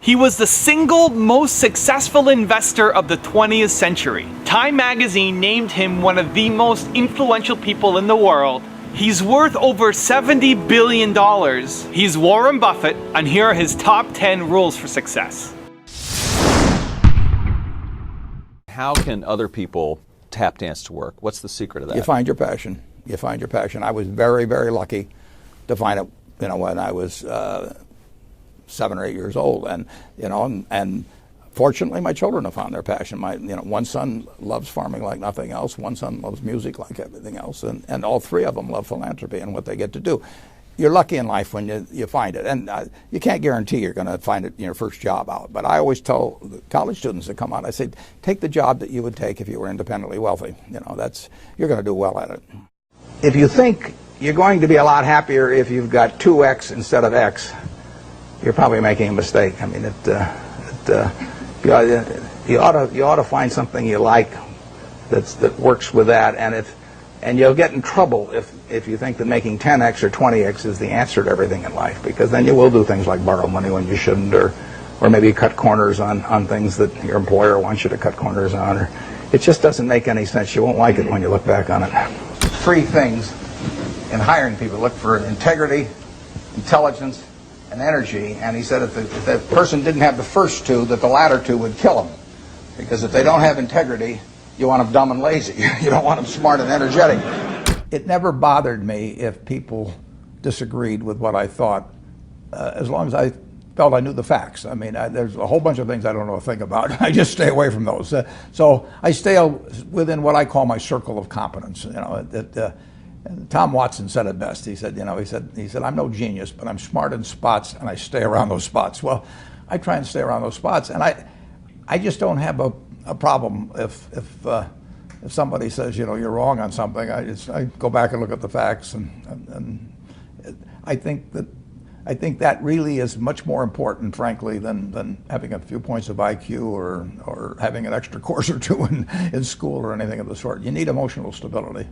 He was the single most successful investor of the 20th century. Time magazine named him one of the most influential people in the world. He's worth over $70 billion. He's Warren Buffett, and here are his top 10 rules for success. How can other people tap dance to work? What's the secret of that? You find your passion. You find your passion. I was very, very lucky to find it, when I was 7 or 8 years old, and fortunately, my children have found their passion. One son loves farming like nothing else. One son loves music like everything else, and all three of them love philanthropy and what they get to do. You're lucky in life when you find it, and you can't guarantee you're going to find it in your first job out. But I always tell the college students that come out, I say, take the job that you would take if you were independently wealthy. You're going to do well at it. If you think you're going to be a lot happier if you've got 2x instead of x, you're probably making a mistake. I mean, you ought to find something you like that works with that, and you'll get in trouble if you think that making 10x or 20x is the answer to everything in life, because then you will do things like borrow money when you shouldn't, or maybe cut corners on things that your employer wants you to cut corners on. Or it just doesn't make any sense. You won't like it when you look back on it. 3 things in hiring people: look for integrity, intelligence, and energy. And he said if the person didn't have the first 2, that the latter 2 would kill them, because if they don't have integrity, you want them dumb and lazy. You don't want them smart and energetic. It never bothered me if people disagreed with what I thought, as long as I felt I knew the facts. I mean, there's a whole bunch of things I don't know a thing about. I just stay away from those. So I stay within what I call my circle of competence. Tom Watson said it best. He said, I'm no genius, but I'm smart in spots, and I stay around those spots. Well, I try and stay around those spots, and I just don't have a problem if somebody says, you're wrong on something. I go back and look at the facts, and I think that really is much more important, frankly, than having a few points of IQ or having an extra course or 2 in school or anything of the sort. You need emotional stability.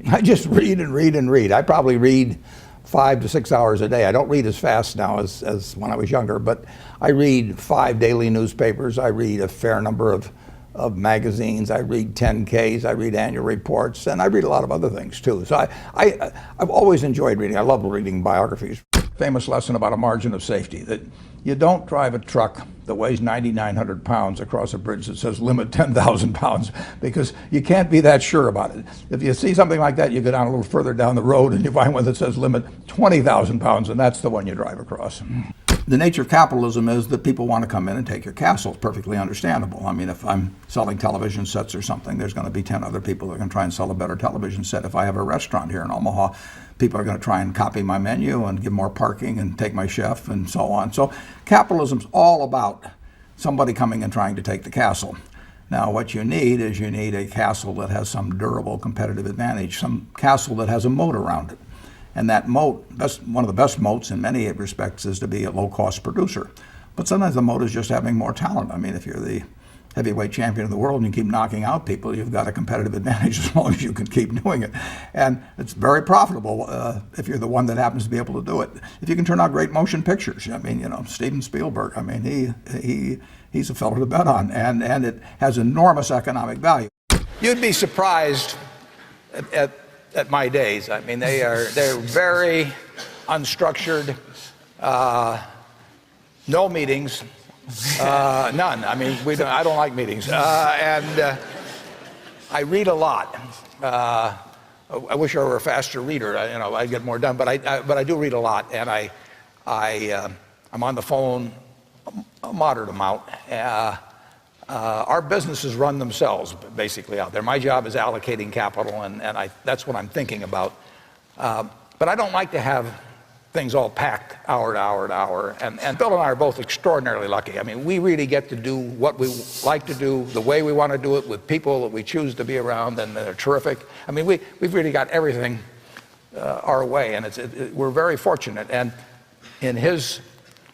I just read and read and read. I probably read 5 to 6 hours a day. I don't read as fast now as when I was younger, but I read 5 daily newspapers. I read a fair number of magazines. I read 10Ks. I read annual reports, and I read a lot of other things too. So I've always enjoyed reading. I love reading biographies. Famous lesson about a margin of safety, that you don't drive a truck that weighs 9,900 pounds across a bridge that says limit 10,000 pounds, because you can't be that sure about it. If you see something like that, you go down a little further down the road and you find one that says limit 20,000 pounds, and that's the one you drive across. The nature of capitalism is that people want to come in and take your castle. It's perfectly understandable. I mean, if I'm selling television sets or something, there's going to be 10 other people that are going to try and sell a better television set. If I have a restaurant here in Omaha, people are going to try and copy my menu and give more parking and take my chef and so on. So capitalism's all about somebody coming and trying to take the castle. Now, what you need is a castle that has some durable competitive advantage, some castle that has a moat around it. And that moat, one of the best moats in many respects, is to be a low-cost producer. But sometimes the moat is just having more talent. I mean, if you're the heavyweight champion of the world and you keep knocking out people, you've got a competitive advantage as long as you can keep doing it. And it's very profitable if you're the one that happens to be able to do it. If you can turn out great motion pictures, I mean, Steven Spielberg, I mean, he's a fellow to bet on, and it has enormous economic value. You'd be surprised at my days. I mean, they're very unstructured, no meetings, none. I mean, I don't like meetings, and I read a lot. I wish I were a faster reader. I'd get more done, but I do read a lot, and I'm on the phone a moderate amount. Our businesses run themselves basically out there. My job is allocating capital, and that's what I'm thinking about. But I don't like to have things all packed hour to hour to hour. And Bill and I are both extraordinarily lucky. I mean, we really get to do what we like to do, the way we want to do it, with people that we choose to be around, and they're terrific. I mean, we've really got everything our way, and we're very fortunate. And in his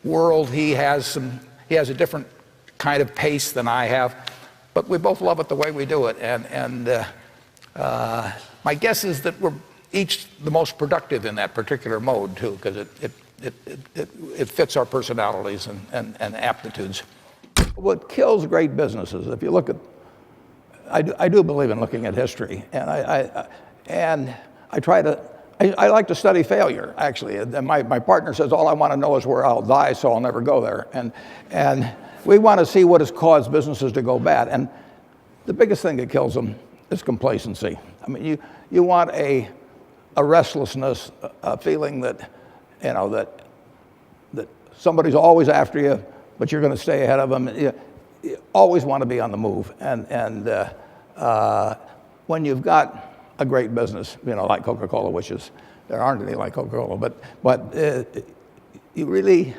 world, he has a different kind of pace than I have, but we both love it the way we do it. And my guess is that we're each the most productive in that particular mode too, because it fits our personalities and aptitudes. What kills great businesses, if you look at, I do believe in looking at history, and I like to study failure, actually. And my partner says, all I want to know is where I'll die, so I'll never go there. And we want to see what has caused businesses to go bad. And the biggest thing that kills them is complacency. I mean, you want a restlessness, a feeling that, you know, that somebody's always after you, but you're going to stay ahead of them. You always want to be on the move. And when you've got a great business, you know, like Coca-Cola, which is, there aren't any like Coca-Cola, but you really,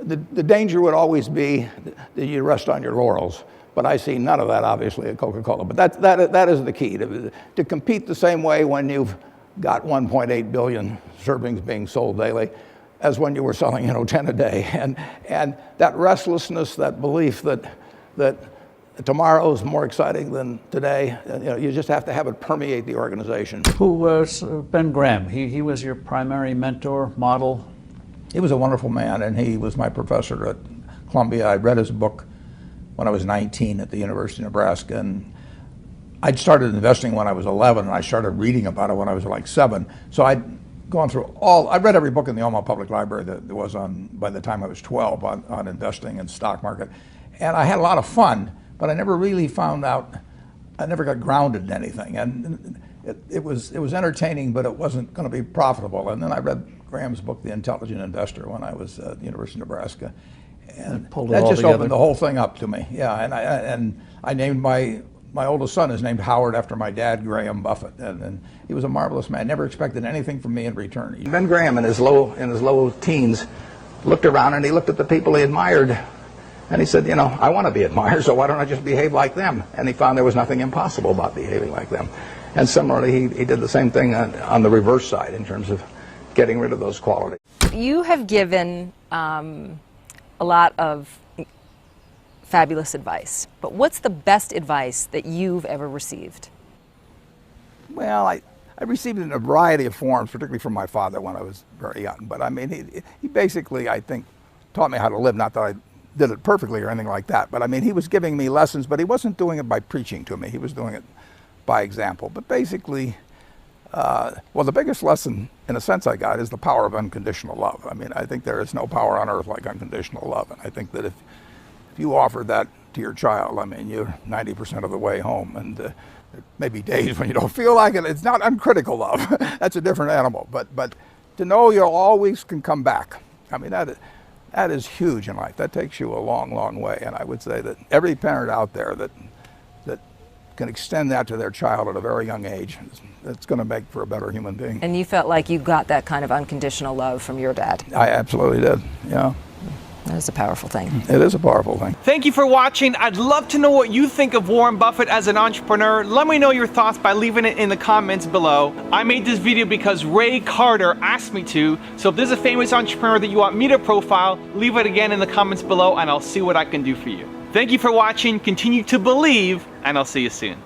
the danger would always be that you rest on your laurels. But I see none of that, obviously, at Coca-Cola. But that is the key, to compete the same way when you've got 1.8 billion servings being sold daily as when you were selling, 10 a day. And that restlessness, that belief that tomorrow is more exciting than today, you just have to have it permeate the organization. Who was Ben Graham? He was your primary mentor, model? He was a wonderful man, and he was my professor at Columbia. I read his book when I was 19 at the University of Nebraska, and I'd started investing when I was 11, and I started reading about it when I was like 7. So I'd gone through I read every book in the Omaha Public Library that there was on, by the time I was 12, on investing and stock market. And I had a lot of fun, but I never really found out, I never got grounded in anything. And it was entertaining, but it wasn't going to be profitable. And then I read Graham's book, The Intelligent Investor, when I was at the University of Nebraska. And that just opened the whole thing up to me. Yeah, and I named my oldest son is named Howard after my dad, Graham Buffett, and he was a marvelous man. Never expected anything from me in return. Ben Graham, in his low teens, looked around and he looked at the people he admired, and he said, I want to be admired, so why don't I just behave like them? And he found there was nothing impossible about behaving like them. And similarly, he did the same thing on the reverse side in terms of getting rid of those qualities. You have given a lot of fabulous advice, but what's the best advice that you've ever received? Well, I received it in a variety of forms, particularly from my father when I was very young. But I mean, he basically, I think, taught me how to live. Not that I did it perfectly or anything like that, but I mean, he was giving me lessons, but he wasn't doing it by preaching to me. He was doing it by example. But basically, well, the biggest lesson, in a sense, I got is the power of unconditional love. I mean, I think there is no power on earth like unconditional love. And I think that if you offer that to your child, I mean, you're 90% of the way home. And there may be days when you don't feel like it. It's not uncritical love. That's a different animal. But to know you always can come back, I mean, that is huge in life. That takes you a long, long way. And I would say that every parent out there that can extend that to their child at a very young age, it's going to make for a better human being. And you felt like you got that kind of unconditional love from your dad? I absolutely did, yeah. That is a powerful thing. It is a powerful thing. Thank you for watching. I'd love to know what you think of Warren Buffett as an entrepreneur. Let me know your thoughts by leaving it in the comments below. I made this video because Ray Carter asked me to, so if there's a famous entrepreneur that you want me to profile, leave it again in the comments below and I'll see what I can do for you. Thank you for watching, continue to believe, and I'll see you soon.